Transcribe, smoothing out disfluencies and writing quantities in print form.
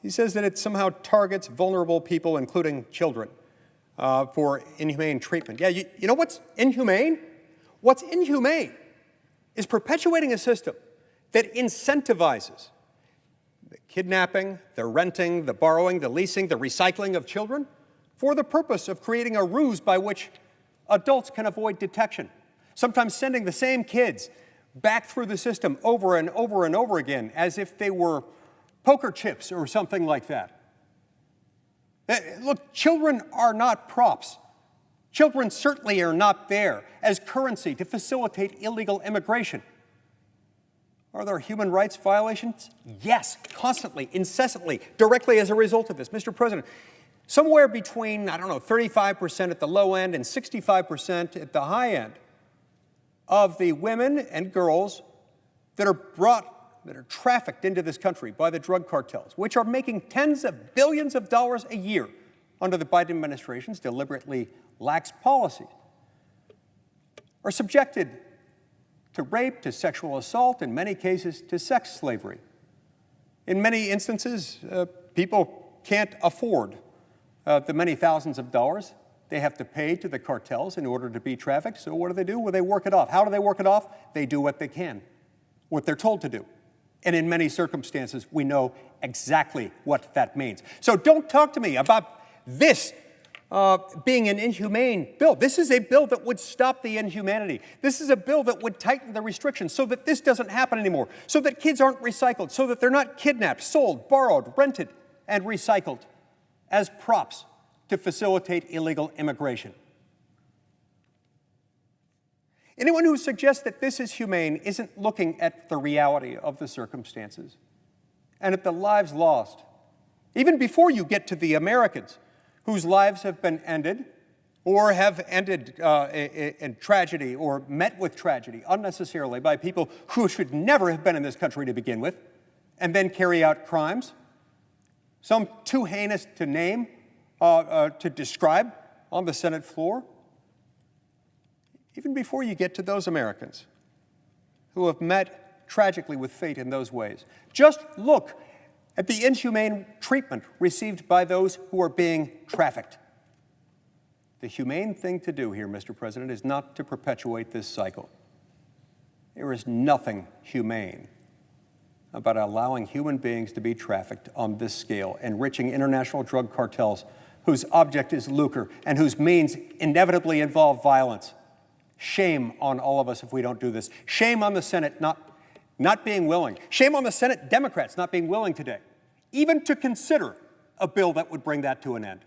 He says that it somehow targets vulnerable people, including children, for inhumane treatment. Yeah, you know what's inhumane? What's inhumane is perpetuating a system that incentivizes the kidnapping, the renting, the borrowing, the leasing, the recycling of children for the purpose of creating a ruse by which adults can avoid detection, sometimes sending the same kids back through the system over and over and over again as if they were poker chips or something like that. Look, children are not props. Children certainly are not there as currency to facilitate illegal immigration. Are there human rights violations? Yes, constantly, incessantly, directly as a result of this. Mr. President, somewhere between, 35% at the low end and 65% at the high end of the women and girls that are trafficked into this country by the drug cartels, which are making tens of billions of dollars a year under the Biden administration's deliberately lax policies, are subjected to rape, to sexual assault, in many cases to sex slavery. In many instances, people can't afford the many thousands of dollars they have to pay to the cartels in order to be trafficked. So what do? Well, they work it off. How do they work it off? They do what they can, what they're told to do. And in many circumstances, we know exactly what that means. So don't talk to me about this being an inhumane bill. This is a bill that would stop the inhumanity. This is a bill that would tighten the restrictions so that this doesn't happen anymore, so that kids aren't recycled, so that they're not kidnapped, sold, borrowed, rented, and recycled as props to facilitate illegal immigration. Anyone who suggests that this is humane isn't looking at the reality of the circumstances and at the lives lost, even before you get to the Americans whose lives have been ended or have ended in tragedy or met with tragedy unnecessarily by people who should never have been in this country to begin with, and then carry out crimes, some too heinous to name, to describe on the Senate floor. Even before you get to those Americans who have met tragically with fate in those ways, just look at the inhumane treatment received by those who are being trafficked. The humane thing to do here, Mr. President, is not to perpetuate this cycle. There is nothing humane about allowing human beings to be trafficked on this scale, enriching international drug cartels whose object is lucre and whose means inevitably involve violence. Shame on all of us if we don't do this. Shame on the Senate not being willing. Shame on the Senate Democrats not being willing today even to consider a bill that would bring that to an end.